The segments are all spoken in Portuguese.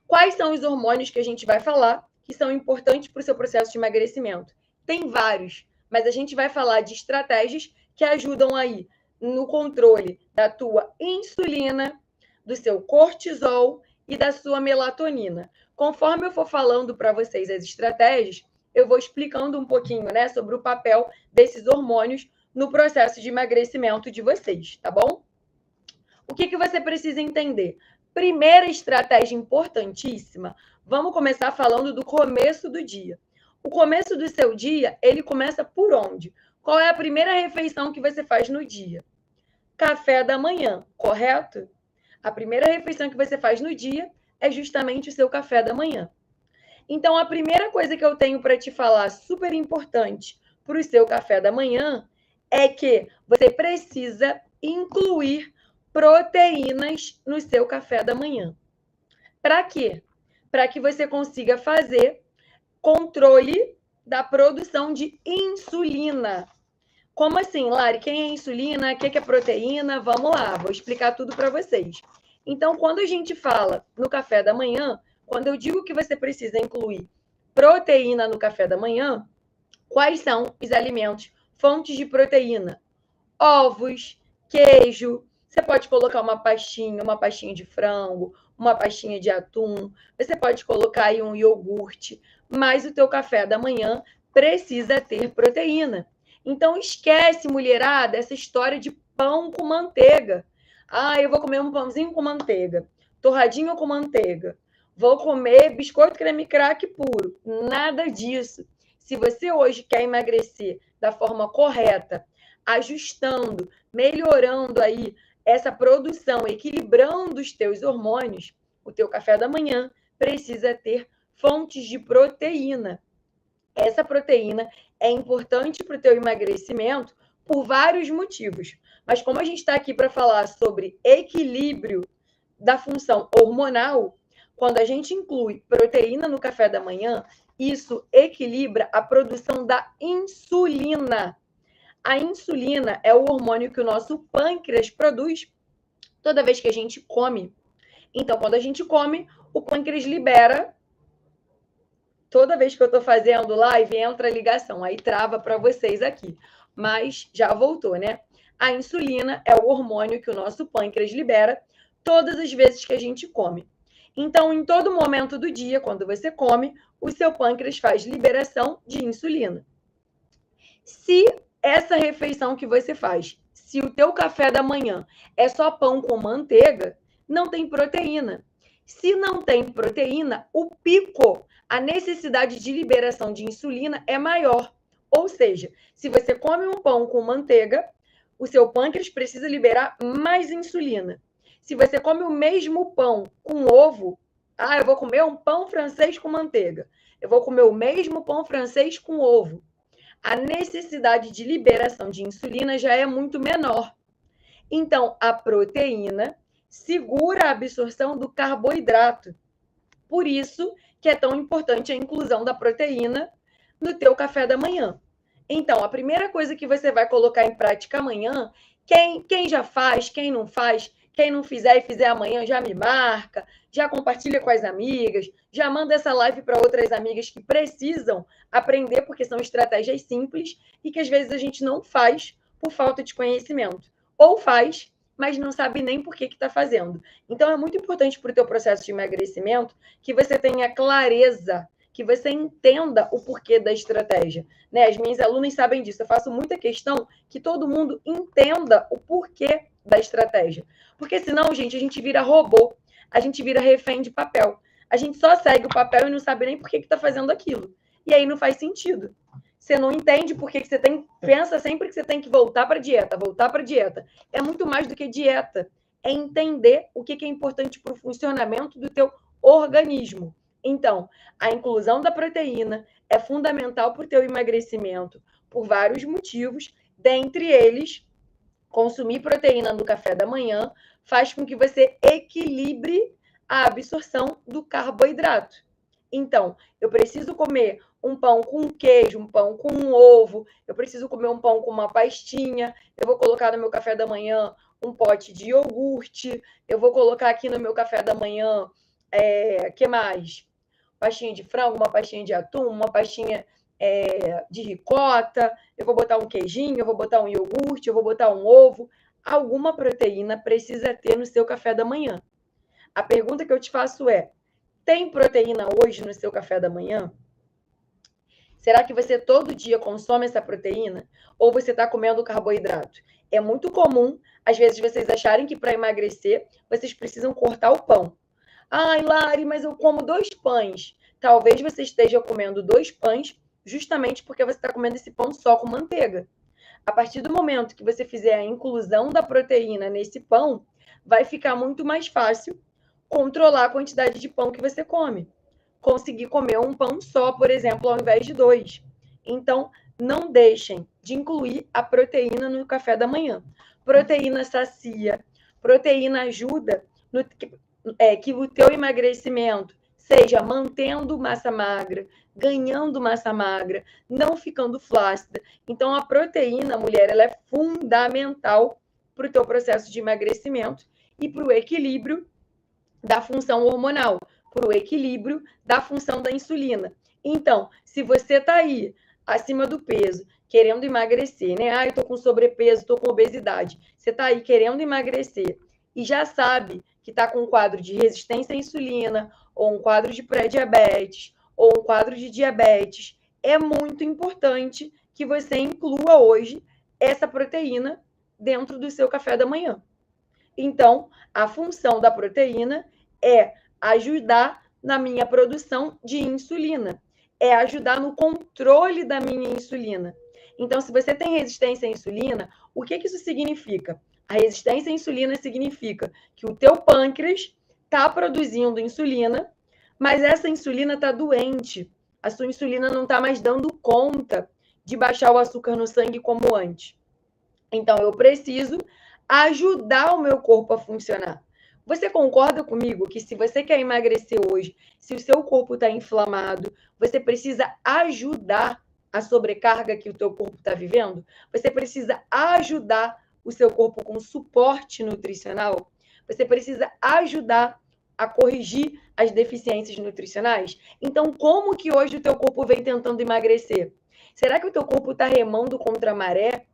Quais são os hormônios que a gente vai falar que são importantes para o seu processo de emagrecimento? Tem vários, mas a gente vai falar de estratégias que ajudam aí no controle da tua insulina, do seu cortisol e da sua melatonina. Conforme eu for falando para vocês as estratégias, eu vou explicando um pouquinho, né, sobre o papel desses hormônios no processo de emagrecimento de vocês, tá bom? O que você precisa entender? Primeira estratégia importantíssima, vamos começar falando do começo do dia. O começo do seu dia, ele começa por onde? Qual é a primeira refeição que você faz no dia? Café da manhã, correto? A primeira refeição que você faz no dia é justamente o seu café da manhã. Então, a primeira coisa que eu tenho para te falar, super importante para o seu café da manhã, é que você precisa incluir proteínas no seu café da manhã. Para quê? Para que você consiga fazer controle da produção de insulina. Como assim, Lari? Quem é insulina? O que é proteína? Vamos lá, vou explicar tudo para vocês. Então, quando a gente fala no café da manhã, quando eu digo que você precisa incluir proteína no café da manhã, quais são os alimentos fontes de proteína? Ovos, queijo, você pode colocar uma pastinha de frango, uma pastinha de atum, você pode colocar aí um iogurte, mas o teu café da manhã precisa ter proteína. Então esquece, mulherada, essa história de pão com manteiga. Ah, eu vou comer um pãozinho com manteiga, torradinho com manteiga. Vou comer biscoito creme crack puro. Nada disso. Se você hoje quer emagrecer da forma correta, ajustando, melhorando aí essa produção, equilibrando os teus hormônios, o teu café da manhã precisa ter fontes de proteína. Essa proteína é importante para o teu emagrecimento por vários motivos. Mas como a gente está aqui para falar sobre equilíbrio da função hormonal, quando a gente inclui proteína no café da manhã, isso equilibra a produção da insulina. A insulina é o hormônio que o nosso pâncreas produz toda vez que a gente come. Então, quando a gente come, o pâncreas libera. Toda vez que eu estou fazendo live, entra a ligação, aí trava para vocês aqui. Mas já voltou, né? A insulina é o hormônio que o nosso pâncreas libera todas as vezes que a gente come. Então, em todo momento do dia, quando você come, o seu pâncreas faz liberação de insulina. Se essa refeição que você faz, se o teu café da manhã é só pão com manteiga, não tem proteína. Se não tem proteína, o pico, a necessidade de liberação de insulina é maior. Ou seja, se você come um pão com manteiga, o seu pâncreas precisa liberar mais insulina. Se você come o mesmo pão com ovo, eu vou comer um pão francês com manteiga. Eu vou comer o mesmo pão francês com ovo. A necessidade de liberação de insulina já é muito menor. Então, a proteína segura a absorção do carboidrato. Por isso que é tão importante a inclusão da proteína no teu café da manhã. Então, a primeira coisa que você vai colocar em prática amanhã, quem já faz, quem não faz, quem não fizer e fizer amanhã, já me marca, já compartilha com as amigas, já manda essa live para outras amigas que precisam aprender, porque são estratégias simples e que às vezes a gente não faz por falta de conhecimento. Ou faz, mas não sabe nem por que está fazendo. Então, é muito importante para o teu processo de emagrecimento que você tenha clareza, que você entenda o porquê da estratégia. Né? As minhas alunas sabem disso. Eu faço muita questão que todo mundo entenda o porquê da estratégia. Porque senão, gente, a gente vira robô, a gente vira refém de papel. A gente só segue o papel e não sabe nem por que está fazendo aquilo. E aí não faz sentido. Você não entende por que você pensa sempre que você tem que voltar para a dieta, voltar para a dieta. É muito mais do que dieta. É entender o que é importante para o funcionamento do teu organismo. Então, a inclusão da proteína é fundamental para o teu emagrecimento por vários motivos, dentre eles, consumir proteína no café da manhã faz com que você equilibre a absorção do carboidrato. Então, eu preciso comer um pão com queijo, um pão com um ovo, eu preciso comer um pão com uma pastinha, eu vou colocar no meu café da manhã um pote de iogurte, eu vou colocar aqui no meu café da manhã que mais? Pastinha de frango, uma pastinha de atum, uma pastinha de ricota, eu vou botar um queijinho, eu vou botar um iogurte, eu vou botar um ovo. Alguma proteína precisa ter no seu café da manhã. A pergunta que eu te faço é: tem proteína hoje no seu café da manhã? Será que você todo dia consome essa proteína? Ou você está comendo carboidrato? É muito comum, às vezes, vocês acharem que para emagrecer, vocês precisam cortar o pão. Ai, Lari, mas eu como 2 pães. Talvez você esteja comendo 2 pães justamente porque você está comendo esse pão só com manteiga. A partir do momento que você fizer a inclusão da proteína nesse pão, vai ficar muito mais fácil controlar a quantidade de pão que você come. Conseguir comer um pão só, por exemplo, ao invés de 2. Então, não deixem de incluir a proteína no café da manhã. Proteína sacia, proteína ajuda que o teu emagrecimento seja mantendo massa magra, ganhando massa magra, não ficando flácida. Então, a proteína, mulher, ela é fundamental para o teu processo de emagrecimento e para o equilíbrio da função hormonal, para o equilíbrio da função da insulina. Então, se você está aí acima do peso, querendo emagrecer, né? Ah, eu estou com sobrepeso, estou com obesidade. Você está aí querendo emagrecer e já sabe que está com um quadro de resistência à insulina, ou um quadro de pré-diabetes, ou um quadro de diabetes, é muito importante que você inclua hoje essa proteína dentro do seu café da manhã. Então, a função da proteína é ajudar na minha produção de insulina, é ajudar no controle da minha insulina. Então, se você tem resistência à insulina, o que isso significa? A resistência à insulina significa que o teu pâncreas está produzindo insulina, mas essa insulina está doente. A sua insulina não está mais dando conta de baixar o açúcar no sangue como antes. Então, eu preciso ajudar o meu corpo a funcionar. Você concorda comigo que se você quer emagrecer hoje, se o seu corpo está inflamado, você precisa ajudar a sobrecarga que o teu corpo está vivendo? Você precisa ajudar o seu corpo com suporte nutricional? Você precisa ajudar a corrigir as deficiências nutricionais? Então, como que hoje o teu corpo vem tentando emagrecer? Será que o teu corpo está remando contra a maré?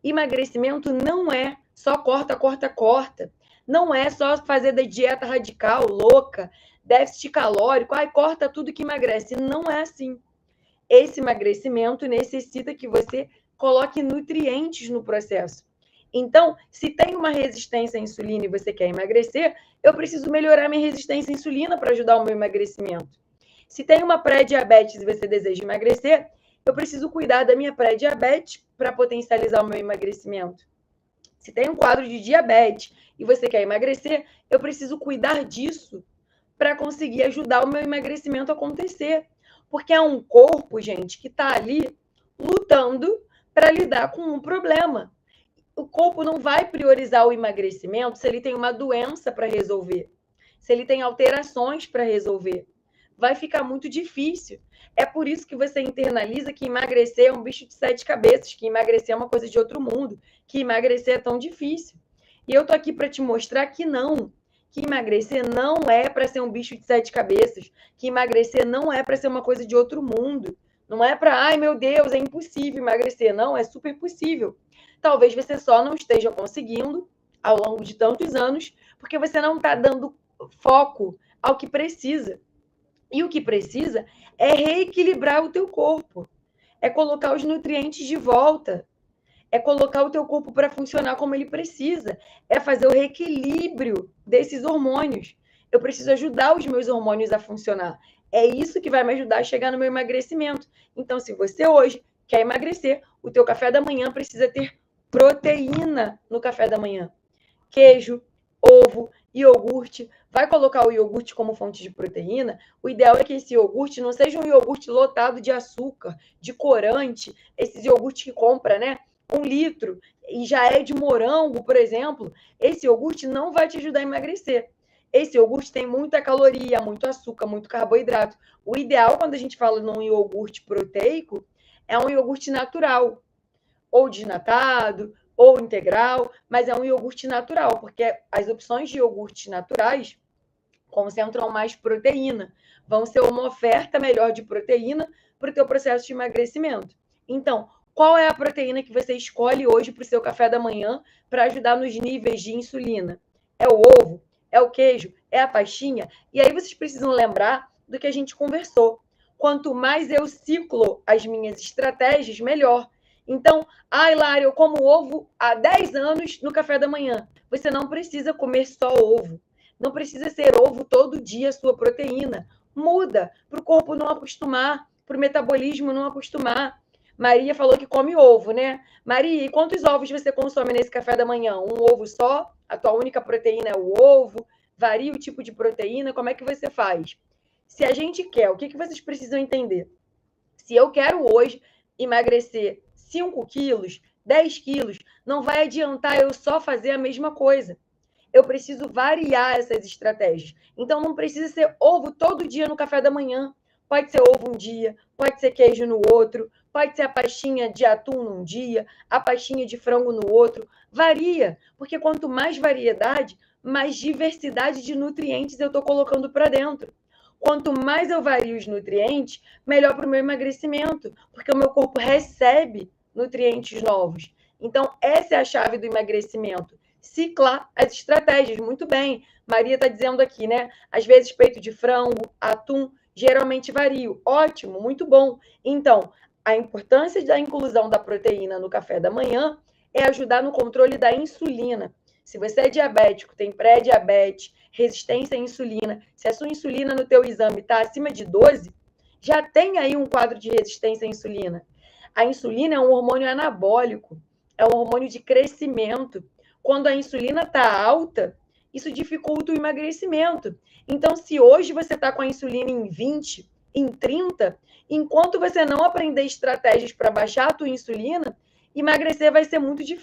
Emagrecimento não é só corta, corta, corta. Não é só fazer da dieta radical, louca, déficit calórico, ai, corta tudo que emagrece. Não é assim. Esse emagrecimento necessita que você coloque nutrientes no processo. Então, se tem uma resistência à insulina e você quer emagrecer, eu preciso melhorar minha resistência à insulina para ajudar o meu emagrecimento. Se tem uma pré-diabetes e você deseja emagrecer, eu preciso cuidar da minha pré-diabetes para potencializar o meu emagrecimento. Se tem um quadro de diabetes e você quer emagrecer, eu preciso cuidar disso para conseguir ajudar o meu emagrecimento a acontecer. Porque é um corpo, gente, que está ali lutando para lidar com um problema. O corpo não vai priorizar o emagrecimento se ele tem uma doença para resolver, se ele tem alterações para resolver. Vai ficar muito difícil. É por isso que você internaliza que emagrecer é um bicho de 7 cabeças, que emagrecer é uma coisa de outro mundo, que emagrecer é tão difícil. E eu tô aqui para te mostrar que não, que emagrecer não é para ser um bicho de 7 cabeças, que emagrecer não é para ser uma coisa de outro mundo. Não é para, ai meu Deus, é impossível emagrecer. Não, é super possível. Talvez você só não esteja conseguindo ao longo de tantos anos, porque você não está dando foco ao que precisa. E o que precisa é reequilibrar o teu corpo, é colocar os nutrientes de volta, é colocar o teu corpo para funcionar como ele precisa, é fazer o reequilíbrio desses hormônios. Eu preciso ajudar os meus hormônios a funcionar. É isso que vai me ajudar a chegar no meu emagrecimento. Então, se você hoje quer emagrecer, o teu café da manhã precisa ter proteína no café da manhã. Queijo, ovo, iogurte. Vai colocar o iogurte como fonte de proteína? O ideal é que esse iogurte não seja um iogurte lotado de açúcar, de corante, esses iogurtes que compra, né? 1 litro e já é de morango, por exemplo. Esse iogurte não vai te ajudar a emagrecer. Esse iogurte tem muita caloria, muito açúcar, muito carboidrato. O ideal, quando a gente fala num iogurte proteico, é um iogurte natural, ou desnatado, ou integral, mas é um iogurte natural, porque as opções de iogurtes naturais concentram mais proteína, vão ser uma oferta melhor de proteína para o teu processo de emagrecimento. Então, qual é a proteína que você escolhe hoje para o seu café da manhã para ajudar nos níveis de insulina? É o ovo? É o queijo? É a pastinha? E aí vocês precisam lembrar do que a gente conversou. Quanto mais eu ciclo as minhas estratégias, melhor. Então, Hilário, eu como ovo há 10 anos no café da manhã. Você não precisa comer só ovo. Não precisa ser ovo todo dia a sua proteína. Muda para o corpo não acostumar, para o metabolismo não acostumar. Maria falou que come ovo, né? Maria, e quantos ovos você consome nesse café da manhã? Um ovo só? A tua única proteína é o ovo? Varia o tipo de proteína? Como é que você faz? Se a gente quer, o que vocês precisam entender? Se eu quero hoje emagrecer 5 quilos, 10 quilos, não vai adiantar eu só fazer a mesma coisa. Eu preciso variar essas estratégias. Então, não precisa ser ovo todo dia no café da manhã. Pode ser ovo um dia, pode ser queijo no outro, pode ser a pastinha de atum num dia, a pastinha de frango no outro. Varia, porque quanto mais variedade, mais diversidade de nutrientes eu estou colocando para dentro. Quanto mais eu vario os nutrientes, melhor para o meu emagrecimento, porque o meu corpo recebe nutrientes novos. Então, essa é a chave do emagrecimento. Ciclar as estratégias. Muito bem. Maria está dizendo aqui, né? Às vezes peito de frango, atum, geralmente vario. Ótimo, muito bom. Então, a importância da inclusão da proteína no café da manhã é ajudar no controle da insulina. Se você é diabético, tem pré-diabetes, resistência à insulina, se a sua insulina no teu exame está acima de 12, já tem aí um quadro de resistência à insulina. A insulina é um hormônio anabólico, é um hormônio de crescimento. Quando a insulina está alta, isso dificulta o emagrecimento. Então, se hoje você está com a insulina em 20, em 30, enquanto você não aprender estratégias para baixar a tua insulina, emagrecer vai ser muito difícil.